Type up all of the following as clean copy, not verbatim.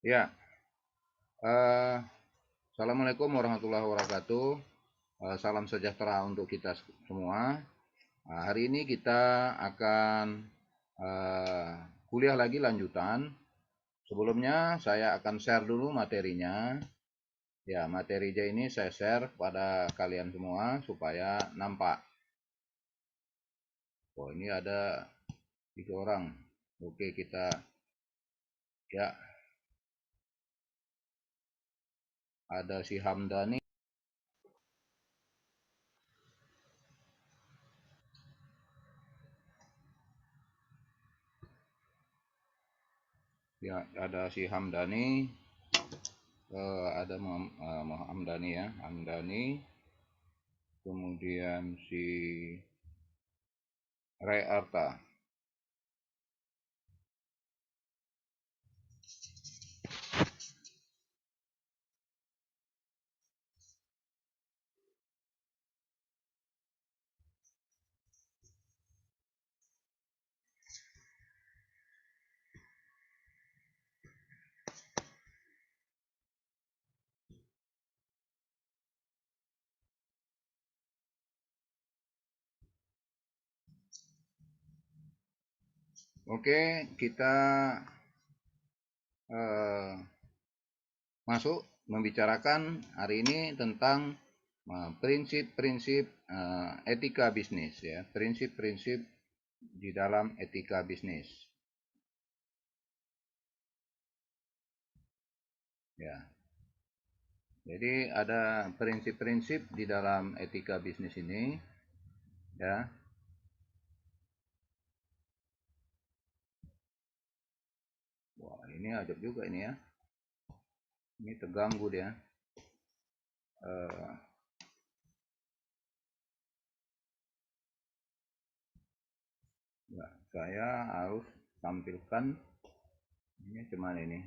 Ya, eh, Assalamualaikum warahmatullahi wabarakatuh. Salam sejahtera untuk kita semua. Hari ini kita akan eh, kuliah lagi lanjutan. Sebelumnya saya akan share dulu materinya. Ya, materinya ini saya share kepada kalian semua supaya nampak. Oh, ini ada 3 orang. Oke, kita ya ada si Hamdani. Ya, ada si Hamdani. Ada Hamdani ya, Hamdani. Kemudian si Ray Arta. Oke, kita eh, masuk membicarakan hari ini tentang prinsip-prinsip etika bisnis ya, prinsip-prinsip di dalam etika bisnis. Ya, jadi ada prinsip-prinsip di dalam etika bisnis ini ya. Wah, ini ajab juga ini ya. Ini terganggu dia. Eh, ya, saya harus tampilkan ini cuman ini.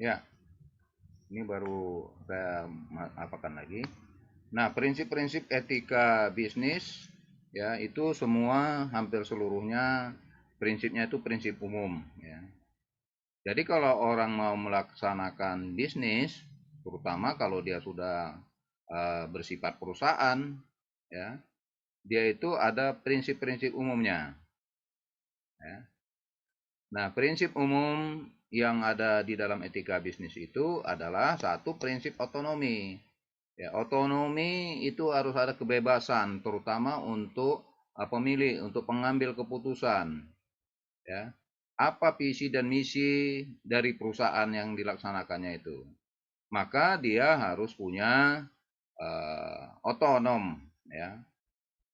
Ya, ini baru saya apakan lagi. Nah, prinsip-prinsip etika bisnis ya itu semua hampir seluruhnya prinsipnya itu prinsip umum ya. Jadi kalau orang mau melaksanakan bisnis, terutama kalau dia sudah bersifat perusahaan ya, dia itu ada prinsip-prinsip umumnya ya. Nah, prinsip umum yang ada di dalam etika bisnis itu adalah satu prinsip otonomi. Ya, otonomi itu harus ada kebebasan, terutama untuk pemilih, untuk pengambil keputusan. Ya, apa visi dan misi dari perusahaan yang dilaksanakannya itu? Maka dia harus punya otonom, ya,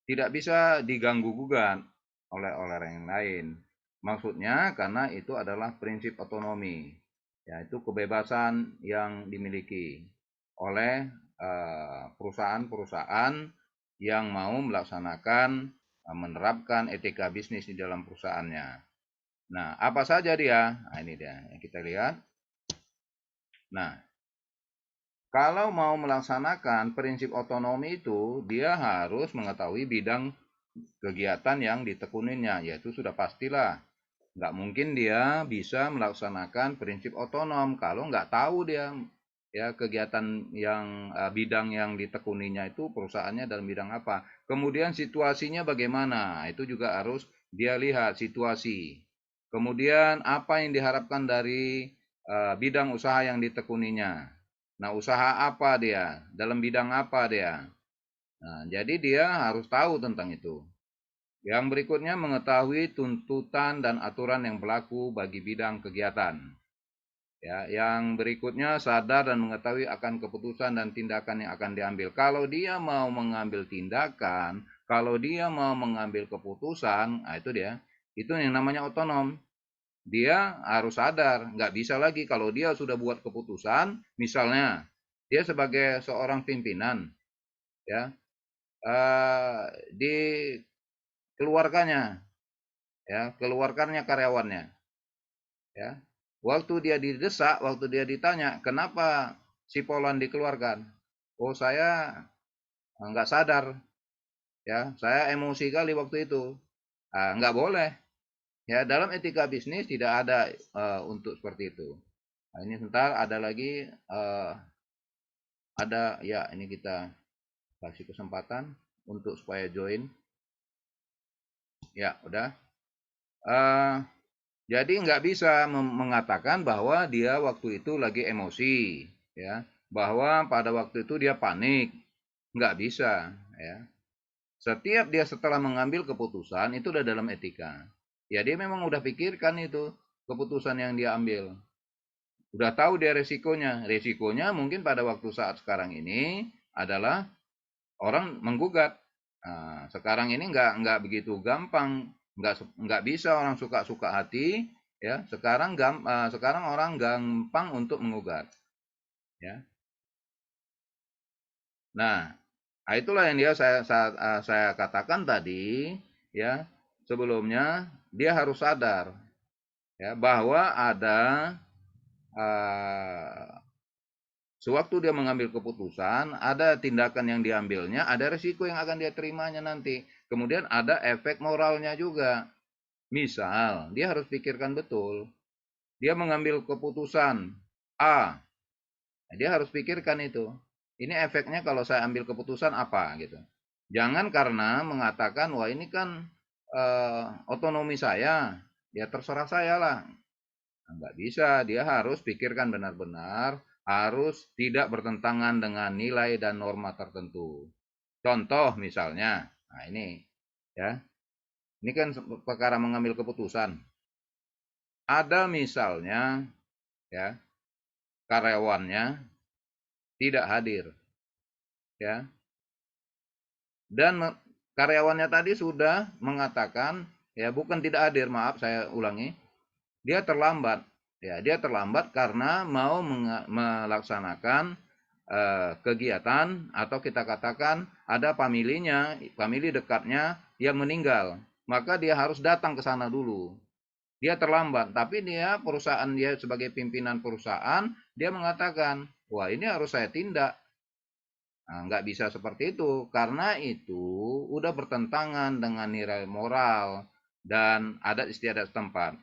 tidak bisa diganggu gugat oleh orang yang lain. Maksudnya karena itu adalah prinsip otonomi, yaitu kebebasan yang dimiliki oleh perusahaan-perusahaan yang mau melaksanakan menerapkan etika bisnis di dalam perusahaannya. Nah, apa saja dia? Nah, ini dia yang kita lihat. Nah, kalau mau melaksanakan prinsip otonomi itu, dia harus mengetahui bidang kegiatan yang ditekuninya, yaitu sudah pastilah. Nggak mungkin dia bisa melaksanakan prinsip otonom kalau nggak tahu dia ya kegiatan yang bidang yang ditekuninya itu perusahaannya dalam bidang apa. Kemudian situasinya bagaimana, itu juga harus dia lihat situasi. Kemudian apa yang diharapkan dari bidang usaha yang ditekuninya. Nah, usaha apa dia, dalam bidang apa dia. Nah, jadi dia harus tahu tentang itu. Yang berikutnya mengetahui tuntutan dan aturan yang berlaku bagi bidang kegiatan. Ya, yang berikutnya sadar dan mengetahui akan keputusan dan tindakan yang akan diambil. Kalau dia mau mengambil tindakan, kalau dia mau mengambil keputusan, nah itu dia. Itu yang namanya otonom. Dia harus sadar, nggak bisa lagi kalau dia sudah buat keputusan, misalnya dia sebagai seorang pimpinan, ya, di keluarganya. ya, keluarkannya karyawannya, ya. Waktu dia didesak, waktu dia ditanya, kenapa si Polan dikeluarkan? Oh, saya nggak sadar, ya, saya emosi kali waktu itu. Nggak boleh, ya, dalam etika bisnis tidak ada untuk seperti itu. Nah, ini sebentar ada lagi, ada ya, ini kita kasih kesempatan untuk supaya join. Ya, udah. Uh, jadi nggak bisa mengatakan bahwa dia waktu itu lagi emosi, ya, bahwa pada waktu itu dia panik, nggak bisa, ya. Setiap dia setelah mengambil keputusan itu udah dalam etika. Ya dia memang udah pikirkan itu keputusan yang dia ambil. Udah tahu dia resikonya. Resikonya mungkin pada waktu saat sekarang ini adalah orang menggugat. Nah, sekarang ini nggak begitu gampang, nggak bisa orang suka hati, ya. Sekarang orang gampang untuk menggugat, ya. Nah, itulah yang saya katakan tadi, ya. Sebelumnya dia harus sadar, ya, bahwa ada uh, sewaktu dia mengambil keputusan, ada tindakan yang diambilnya, ada risiko yang akan dia terimanya nanti. Kemudian ada efek moralnya juga. Misal, dia harus pikirkan betul. Dia mengambil keputusan A, dia harus pikirkan itu. Ini efeknya kalau saya ambil keputusan apa gitu. Jangan karena mengatakan, wah ini kan otonomi saya, ya terserah saya lah. Nggak bisa, dia harus pikirkan benar-benar, harus tidak bertentangan dengan nilai dan norma tertentu. Contoh misalnya, nah ini ya, ini kan perkara mengambil keputusan. Ada misalnya ya karyawannya tidak hadir, ya, dan karyawannya tadi sudah mengatakan, ya, bukan tidak hadir, maaf saya ulangi, dia terlambat, ya, dia terlambat karena mau melaksanakan kegiatan, atau kita katakan ada famili dekatnya yang meninggal, maka dia harus datang ke sana dulu. Dia terlambat, tapi perusahaan dia sebagai pimpinan perusahaan, dia mengatakan, wah ini harus saya tindak. Nah, nggak bisa seperti itu, karena itu udah bertentangan dengan nilai moral dan adat istiadat setempat.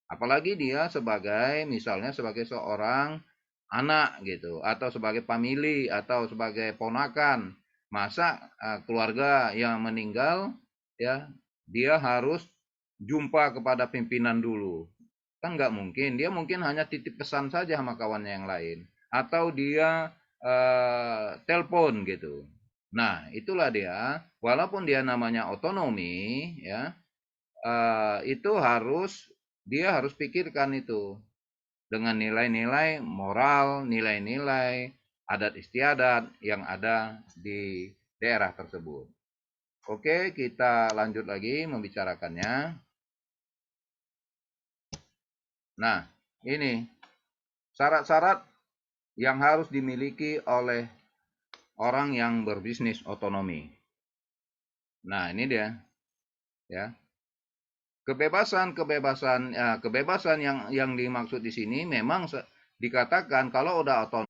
Apalagi dia misalnya sebagai seorang anak gitu, atau sebagai famili, atau sebagai ponakan. Masa keluarga yang meninggal, ya, dia harus jumpa kepada pimpinan dulu. Kan nggak mungkin, dia mungkin hanya titip pesan saja sama kawannya yang lain. Atau dia telepon gitu. Nah, itulah dia, walaupun dia namanya otonomi, ya, itu dia harus pikirkan itu dengan nilai-nilai moral, nilai-nilai adat istiadat yang ada di daerah tersebut. Oke, kita lanjut lagi membicarakannya. Nah, ini syarat-syarat yang harus dimiliki oleh orang yang berbisnis otonomi. Nah, ini dia, ya. Kebebasan yang dimaksud di sini memang dikatakan kalau udah otonom